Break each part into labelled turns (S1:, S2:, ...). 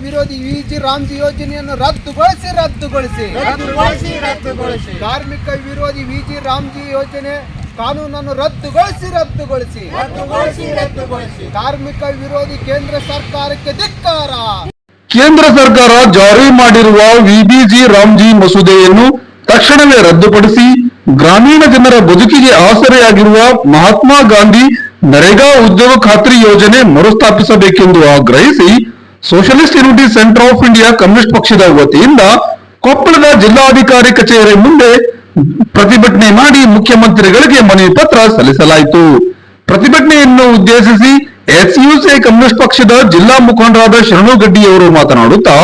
S1: ವಿರೋಧಿ ವಿಜಿ ರಾಮ್ಜಿ ಯೋಜನೆಯನ್ನು ರದ್ದುಗೊಳಿಸಿ. ಕಾರ್ಮಿಕ ವಿರೋಧಿ ವಿಜಿ ರಾಮ್ಜಿ ಯೋಜನೆ ಕಾನೂನನ್ನು ರದ್ದುಗೊಳಿಸಿ. ಕಾರ್ಮಿಕ ವಿರೋಧಿ ಕೇಂದ್ರ ಸರ್ಕಾರಕ್ಕೆ ಧಿಕ್ಕಾರ.
S2: ಕೇಂದ್ರ ಸರ್ಕಾರ ಜಾರಿ ಮಾಡಿರುವ ವಿಬಿಜಿ ರಾಮ್ಜಿ ಮಸೂದೆಯನ್ನು ತಕ್ಷಣವೇ ರದ್ದುಪಡಿಸಿ ಗ್ರಾಮೀಣ ಜನರ ಬದುಕಿಗೆ ಆಸರೆಯಾಗಿರುವ ಮಹಾತ್ಮ ಗಾಂಧಿ ನರೇಗಾ ಉದ್ಯೋಗ ಖಾತ್ರಿ ಯೋಜನೆ ಮರುಸ್ಥಾಪಿಸಬೇಕೆಂದು ಆಗ್ರಹಿಸಿ socialist unity centre of India communist ಪಕ್ಷದ ವತಿಯಿಂದ ಕೊಪ್ಪಳದ ಜಿಲ್ಲಾಧಿಕಾರಿ ಕಚೇರಿ ಮುಂದೆ ಪ್ರತಿಭಟನೆ ಮಾಡಿ ಮುಖ್ಯಮಂತ್ರಿಗಳಿಗೆ ಮನವಿ ಪತ್ರ ಸಲ್ಲಿಸಲಾಯಿತು. ಪ್ರತಿಭಟನೆಯನ್ನು ಉದ್ದೇಶಿಸಿ ಎಸ್ಯುಸಿ ಕಮ್ಯುನಿಸ್ಟ್ ಪಕ್ಷದ ಜಿಲ್ಲಾ ಮುಖಂಡರಾದ ಶರಣುಗಡ್ಡಿಯವರು ಮಾತನಾಡುತ್ತಾ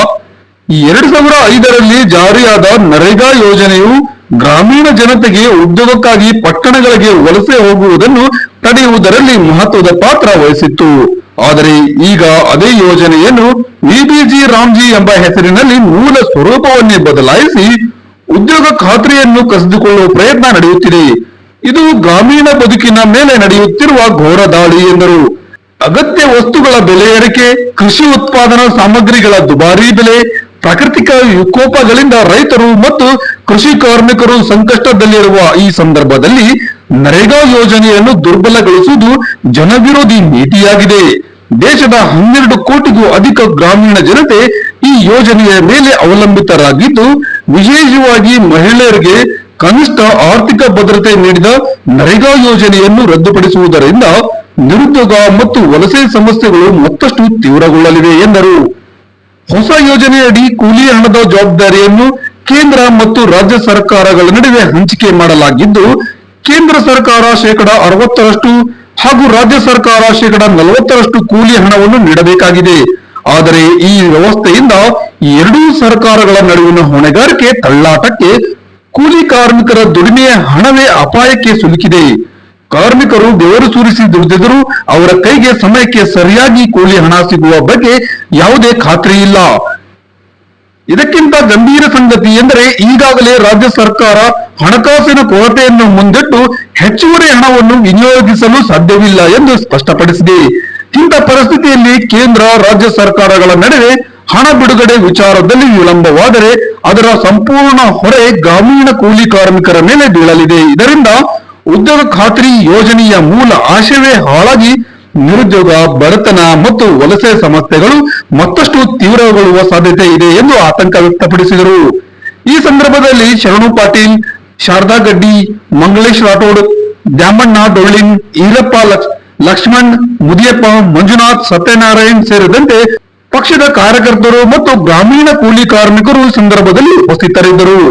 S2: 2005ರಲ್ಲಿ ಜಾರಿಯಾದ ನರೇಗಾ ಯೋಜನೆಯು ಗ್ರಾಮೀಣ ಜನತೆಗೆ ಉದ್ಯೋಗಕ್ಕಾಗಿ ಪಟ್ಟಣಗಳಿಗೆ ವಲಸೆ ಹೋಗುವುದನ್ನು ತಡೆಯುವುದರಲ್ಲಿ ಮಹತ್ವದ ಪಾತ್ರ ವಹಿಸಿತ್ತು. ಆದರೆ ಈಗ ಅದೇ ಯೋಜನೆಯನ್ನು ವಿಬಿಜಿ ರಾಮ್ಜಿ ಎಂಬ ಹೆಸರಿನಲ್ಲಿ ಮೂಲ ಸ್ವರೂಪವನ್ನೇ ಬದಲಾಯಿಸಿ ಉದ್ಯೋಗ ಖಾತ್ರಿಯನ್ನು ಕಸಿದುಕೊಳ್ಳುವ ಪ್ರಯತ್ನ ನಡೆಯುತ್ತಿದೆ. ಇದು ಗ್ರಾಮೀಣ ಬದುಕಿನ ಮೇಲೆ ನಡೆಯುತ್ತಿರುವ ಘೋರ ದಾಳಿ ಎಂದರು. ಅಗತ್ಯ ವಸ್ತುಗಳ ಬೆಲೆ ಏರಿಕೆ, ಕೃಷಿ ಉತ್ಪಾದನಾ ಸಾಮಗ್ರಿಗಳ ದುಬಾರಿ ಬೆಲೆ, ಪ್ರಾಕೃತಿಕ ವಿಕೋಪಗಳಿಂದ ರೈತರು ಮತ್ತು ಕೃಷಿ ಕಾರ್ಮಿಕರು ಸಂಕಷ್ಟದಲ್ಲಿರುವ ಈ ಸಂದರ್ಭದಲ್ಲಿ ನರೇಗಾ ಯೋಜನೆಯನ್ನು ದುರ್ಬಲಗೊಳಿಸುವುದು ಜನವಿರೋಧಿ ನೀತಿಯಾಗಿದೆ. ದೇಶದ 12 ಕೋಟಿಗೂ ಅಧಿಕ ಗ್ರಾಮೀಣ ಜನತೆ ಈ ಯೋಜನೆಯ ಮೇಲೆ ಅವಲಂಬಿತರಾಗಿದ್ದು, ವಿಶೇಷವಾಗಿ ಮಹಿಳೆಯರಿಗೆ ಕನಿಷ್ಠ ಆರ್ಥಿಕ ಭದ್ರತೆ ನೀಡಿದ ನರೇಗಾ ಯೋಜನೆಯನ್ನು ರದ್ದುಪಡಿಸುವುದರಿಂದ ನಿರುದ್ಯೋಗ ಮತ್ತು ವಲಸೆ ಸಮಸ್ಯೆಗಳು ಮತ್ತಷ್ಟು ತೀವ್ರಗೊಳ್ಳಲಿವೆ ಎಂದರು. ಹೊಸ ಯೋಜನೆಯಡಿ ಕೂಲಿ ಹಣದ ಜವಾಬ್ದಾರಿಯನ್ನು ಕೇಂದ್ರ ಮತ್ತು ರಾಜ್ಯ ಸರ್ಕಾರಗಳ ನಡುವೆ ಹಂಚಿಕೆ ಮಾಡಲಾಗಿದ್ದು, ಕೇಂದ್ರ ಸರ್ಕಾರ 60% ಹಾಗೂ ರಾಜ್ಯ ಸರ್ಕಾರ 40% ಕೂಲಿ ಹಣವನ್ನು ನೀಡಬೇಕಾಗಿದೆ. ಆದರೆ ಈ ವ್ಯವಸ್ಥೆಯಿಂದ ಎರಡೂ ಸರ್ಕಾರಗಳ ನಡುವಿನ ಹೊಣೆಗಾರಿಕೆ ತಳ್ಳಾಟಕ್ಕೆ ಕೂಲಿ ಕಾರ್ಮಿಕರ ದುಡಿಮೆಯ ಹಣವೇ ಅಪಾಯಕ್ಕೆ ಸಿಲುಕಿದೆ. ಕಾರ್ಮಿಕರು ಬೆವರು ಸುರಿಸಿ ದುಡಿದಿದ್ದರೂ ಅವರ ಕೈಗೆ ಸಮಯಕ್ಕೆ ಸರಿಯಾಗಿ ಕೂಲಿ ಹಣ ಸಿಗುವ ಬಗ್ಗೆ ಯಾವುದೇ ಖಾತ್ರಿ ಇಲ್ಲ. ಇದಕ್ಕಿಂತ ಗಂಭೀರ ಸಂಗತಿ ಎಂದರೆ ಈಗಾಗಲೇ ರಾಜ್ಯ ಸರ್ಕಾರ ಹಣಕಾಸಿನ ಕೊರತೆಯನ್ನು ಮುಂದಿಟ್ಟು ಹೆಚ್ಚುವರಿ ಹಣವನ್ನು ವಿನಿಯೋಗಿಸಲು ಸಾಧ್ಯವಿಲ್ಲ ಎಂದು ಸ್ಪಷ್ಟಪಡಿಸಿದೆ. ಇಂಥ ಪರಿಸ್ಥಿತಿಯಲ್ಲಿ ಕೇಂದ್ರ ರಾಜ್ಯ ಸರ್ಕಾರಗಳ ನಡುವೆ ಹಣ ಬಿಡುಗಡೆ ವಿಚಾರದಲ್ಲಿ ವಿಳಂಬವಾದರೆ ಅದರ ಸಂಪೂರ್ಣ ಹೊರೆ ಗ್ರಾಮೀಣ ಕೂಲಿ ಕಾರ್ಮಿಕರ ಮೇಲೆ ಬೀಳಲಿದೆ. ಇದರಿಂದ ಉದ್ಯೋಗ ಖಾತ್ರಿ ಯೋಜನೆಯ ಮೂಲ ಆಶಯವೇ ಹಾಳಾಗಿ ನಿರುದ್ಯೋಗ, ಬಡತನ ಮತ್ತು ವಲಸೆ ಸಮಸ್ಯೆಗಳು ಮತ್ತಷ್ಟು ತೀವ್ರಗೊಳ್ಳುವ ಸಾಧ್ಯತೆ ಇದೆ ಎಂದು ಆತಂಕ ವ್ಯಕ್ತಪಡಿಸಿದರು. ಈ ಸಂದರ್ಭದಲ್ಲಿ ಶರಣು ಪಾಟೀಲ್, ಶಾರದಾ ಗಡ್ಡಿ, ಮಂಗಳೇಶ್ ರಾಠೋಡ್, ದ್ಯಾಮಣ್ಣ ಡೊಳ್ಳಿನ್, ಈರಪ್ಪ, ಲಕ್ಷ್ಮಣ್, ಮುದಿಯಪ್ಪ, ಮಂಜುನಾಥ್, ಸತ್ಯನಾರಾಯಣ್ ಸೇರಿದಂತೆ ಪಕ್ಷದ ಕಾರ್ಯಕರ್ತರು ಮತ್ತು ಗ್ರಾಮೀಣ ಕೂಲಿ ಕಾರ್ಮಿಕರು ಸಂದರ್ಭದಲ್ಲಿ ಉಪಸ್ಥಿತರಿದ್ದರು.